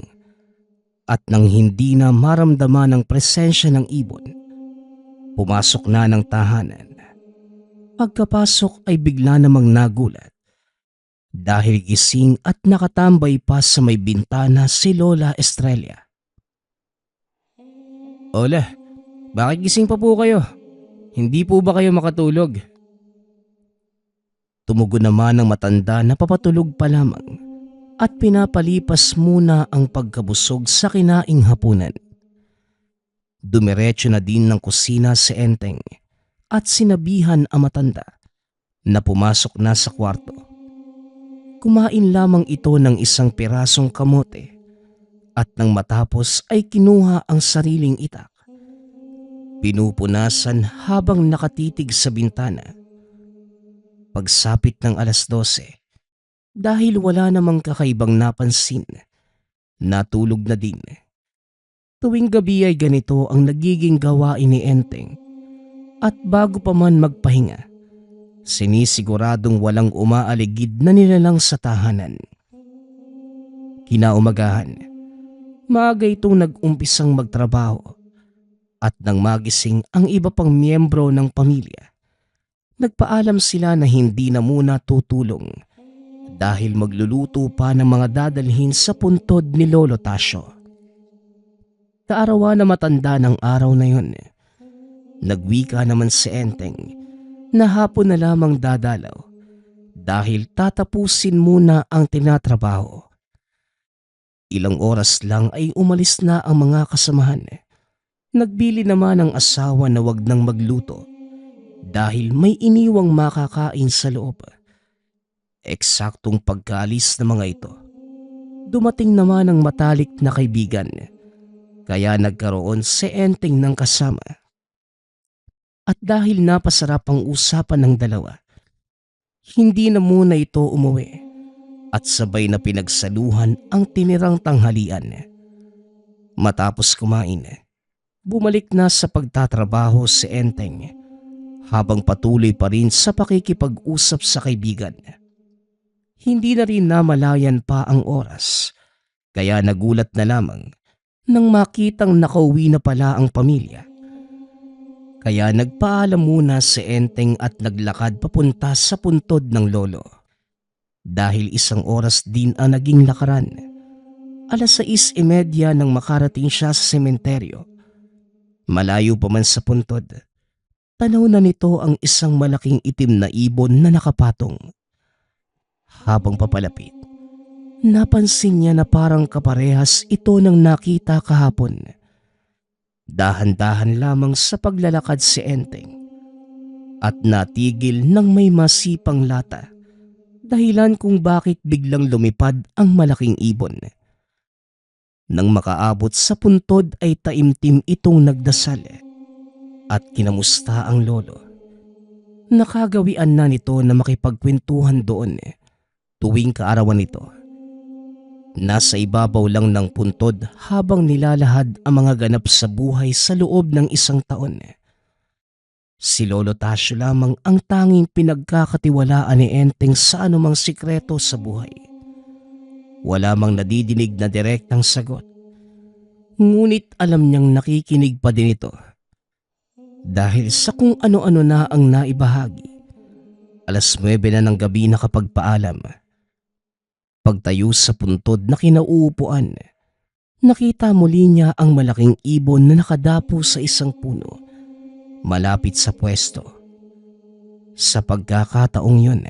at nang hindi na maramdaman ang presensya ng ibon, pumasok na ng tahanan. Pagkapasok ay bigla namang nagulat dahil gising at nakatambay pa sa may bintana si Lola Estrella. Ola, bakit gising pa po kayo? Hindi po ba kayo makatulog? Tumugon naman ang matanda na papatulog pa lamang at pinapalipas muna ang pagkabusog sa kinaing hapunan. Dumiretso na din ng kusina si Enteng at sinabihan ang matanda na pumasok na sa kwarto. Kumain lamang ito ng isang pirasong kamote at nang matapos ay kinuha ang sariling itak. Pinupunasan habang nakatitig sa bintana. Pagsapit ng 12:00, dahil wala namang kakaibang napansin, natulog na din. Tuwing gabi ay ganito ang nagiging gawain ni Enteng at bago pa man magpahinga, sinisiguradong walang umaaligid na nilalang sa tahanan. Kinaumagahan, maaga itong nag-umpisang magtrabaho at nang magising ang iba pang miyembro ng pamilya, nagpaalam sila na hindi na muna tutulong dahil magluluto pa ng mga dadalhin sa puntod ni Lolo Tasio. Kaarawan na matanda ng araw na yun, nagwika naman si Enteng na hapon na lamang dadalaw dahil tatapusin muna ang tinatrabaho. Ilang oras lang ay umalis na ang mga kasamahan. Nagbili naman ang asawa na wag nang magluto dahil may iniwang makakain sa loob. Eksaktong pagkaalis ng mga ito, dumating naman ang matalik na kaibigan, kaya nagkaroon si Enteng ng kasama. At dahil napasarap ang usapan ng dalawa, hindi na muna ito umuwi at sabay na pinagsaluhan ang tinirang tanghalian. Matapos kumain, bumalik na sa pagtatrabaho si Enteng habang patuloy pa rin sa pakikipag-usap sa kaibigan. Hindi na rin namalayan pa ang oras, kaya nagulat na lamang nang makitang nakauwi na pala ang pamilya. Kaya nagpaalam muna si Enteng at naglakad papunta sa puntod ng lolo. Dahil 1 oras din ang naging lakaran, 6:30 nang makarating siya sa sementeryo. Malayo pa man sa puntod, tanaw na nito ang isang malaking itim na ibon na nakapatong. Habang papalapit, napansin niya na parang kaparehas ito ng nakita kahapon. Dahan-dahan lamang sa paglalakad si Enteng at natigil ng may masipang lata, dahilan kung bakit biglang lumipad ang malaking ibon. Nang makaabot sa puntod ay taimtim itong nagdasal at kinamusta ang lolo. Nakagawian na nito na makipagkwentuhan doon tuwing kaarawan nito. Nasa ibabaw lang ng puntod habang nilalahad ang mga ganap sa buhay sa loob ng isang taon. Si Lolo Tasyo lamang ang tanging pinagkakatiwalaan ni Enteng sa anumang sikreto sa buhay. Wala mang nadidinig na direktang sagot. Ngunit alam niyang nakikinig pa din ito. Dahil sa kung ano-ano na ang naibahagi. Alas 9 na ng gabi nakapagpaalam. Pagtayo sa puntod na kinauupuan, nakita muli niya ang malaking ibon na nakadapo sa isang puno, malapit sa pwesto. Sa pagkakataong yun,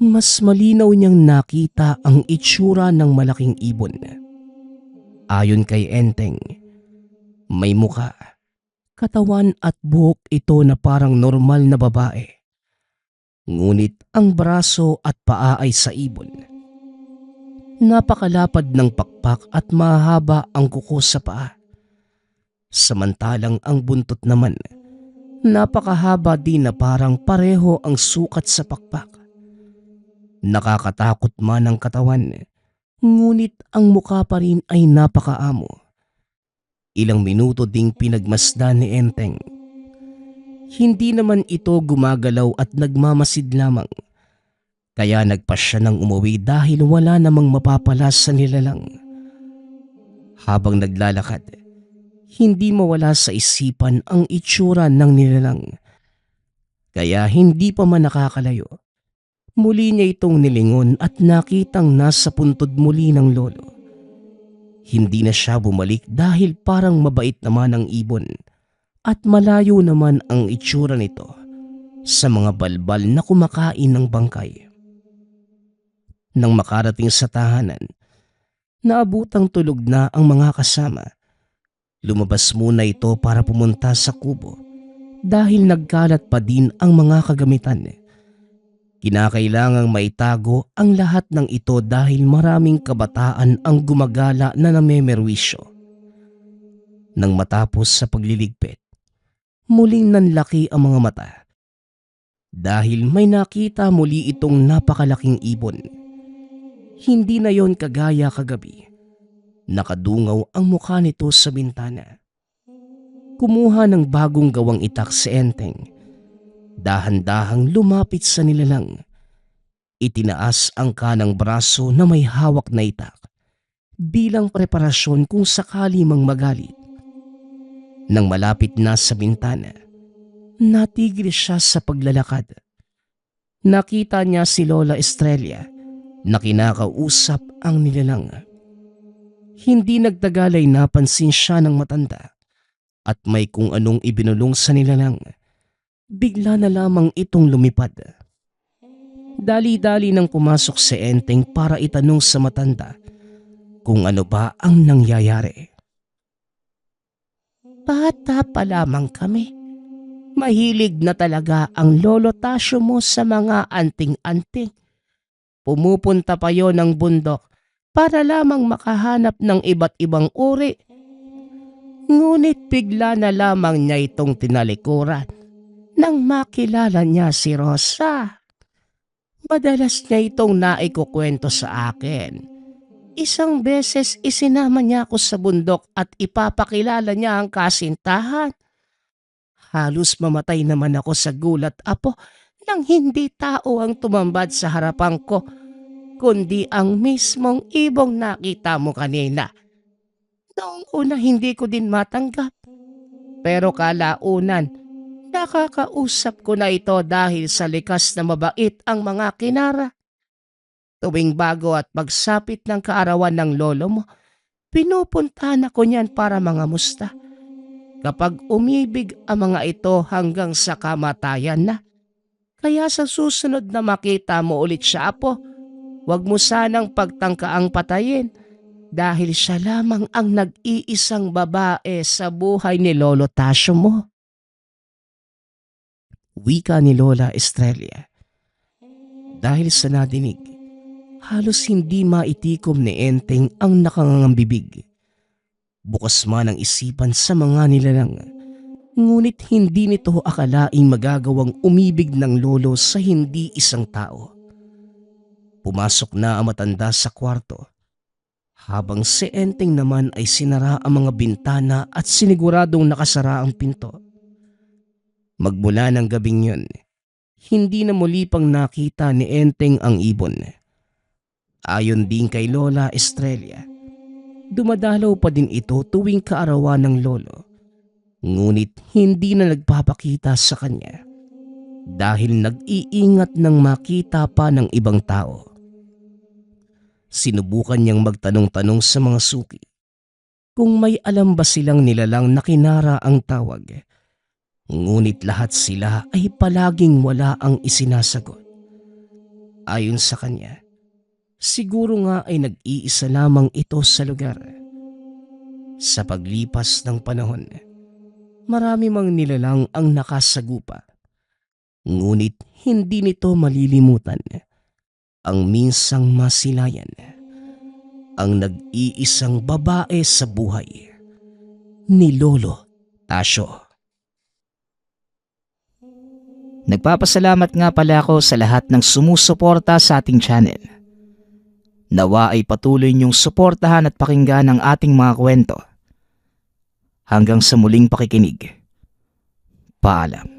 mas malinaw niyang nakita ang itsura ng malaking ibon. Ayon kay Enteng, may muka, katawan at buhok ito na parang normal na babae. Ngunit ang braso at paa ay sa ibon. Napakalapad ng pakpak at mahaba ang kuko sa paa. Samantalang ang buntot naman, napakahaba din na parang pareho ang sukat sa pakpak. Nakakatakot man ang katawan, ngunit ang mukha pa rin ay napakaamo. Ilang minuto ding pinagmasdan ni Enteng. Hindi naman ito gumagalaw at nagmamasid lamang. Kaya nagpa siya ng umuwi dahil wala namang mapapalas sa nilalang. Habang naglalakad, hindi mawala sa isipan ang itsura ng nilalang. Kaya hindi pa man nakakalayo, muli niya itong nilingon at nakitang nasa puntod muli ng lolo. Hindi na siya bumalik dahil parang mabait naman ang ibon at malayo naman ang itsura nito sa mga balbal na kumakain ng bangkay. Nang makarating sa tahanan, naabutang tulog na ang mga kasama. Lumabas muna ito para pumunta sa kubo dahil nagkalat pa din ang mga kagamitan. Kinakailangang maitago ang lahat ng ito dahil maraming kabataan ang gumagala na namemerwisyo. Nang matapos sa pagliligpit, muling nanlaki ang mga mata dahil may nakita muli itong napakalaking ibon. Hindi na yon kagaya kagabi. Nakadungaw ang mukha nito sa bintana. Kumuha ng bagong gawang itak si Enteng. Dahan-dahang lumapit sa nilalang. Itinaas ang kanang braso na may hawak na itak bilang preparasyon kung sakali mang magalit. Nang malapit na sa bintana, natigil siya sa paglalakad. Nakita niya si Lola Estrella na kinakausap ang nilalang. Hindi nagtagal ay napansin siya ng matanda at may kung anong ibinulong sa nilalang. Bigla na lamang itong lumipad. Dali-dali nang pumasok si Enteng para itanong sa matanda kung ano ba ang nangyayari. Bata pa lamang kami. Mahilig na talaga ang Lolo Tasyo mo sa mga anting-anting. Pumupunta pa yon ng bundok para lamang makahanap ng iba't ibang uri. Ngunit bigla na lamang niya itong tinalikuran nang makilala niya si Rosa. Madalas niya itong naikukwento sa akin. Isang beses isinama niya ako sa bundok at ipapakilala niya ang kasintahan. Halos mamatay naman ako sa gulat, apo, nang hindi tao ang tumambad sa harapan ko, kundi ang mismong ibong nakita mo kanina. Noong una hindi ko din matanggap. Pero kalaunan, nakakausap ko na ito dahil sa likas na mabait ang mga kinara. Tuwing bago at pagsapit ng kaarawan ng lolo mo, pinupuntahan ako niyan para mangamusta. Kapag umibig ang mga ito hanggang sa kamatayan na. Kaya sa susunod na makita mo ulit siya, apo, Huwag mo sanang pagtangkaang patayin dahil siya lamang ang nag-iisang babae sa buhay ni Lolo Tasyo mo. Wika ni Lola Estrella. Dahil sa nadinig, halos hindi maitikom ni Enteng ang nakangangambibig. Bukas man ang isipan sa mga nilalang, ngunit hindi nito akalaing magagawang umibig ng lolo sa hindi isang tao. Pumasok na ang matanda sa kwarto, habang si Enteng naman ay sinara ang mga bintana at siniguradong nakasara ang pinto. Magmula ng gabing yun, hindi na muli pang nakita ni Enteng ang ibon. Ayon din kay Lola Estrella, dumadalaw pa din ito tuwing kaarawan ng lolo. Ngunit hindi na nagpapakita sa kanya dahil nag-iingat nang makita pa ng ibang tao. Sinubukan niyang magtanong-tanong sa mga suki kung may alam ba silang nilalang na Kinara ang tawag. Ngunit lahat sila ay palaging wala ang isinasagot. Ayon sa kanya, siguro nga ay nag-iisa lamang ito sa lugar. Sa paglipas ng panahon, marami mang nilalang ang nakasagupa. Ngunit hindi nito malilimutan ang minsang masilayan, ang nag-iisang babae sa buhay ni Lolo Tasyo. Nagpapasalamat nga pala ako sa lahat ng sumusuporta sa ating channel. Nawa ay patuloy niyong suportahan at pakinggan ang ating mga kwento. Hanggang sa muling pakikinig. Paalam.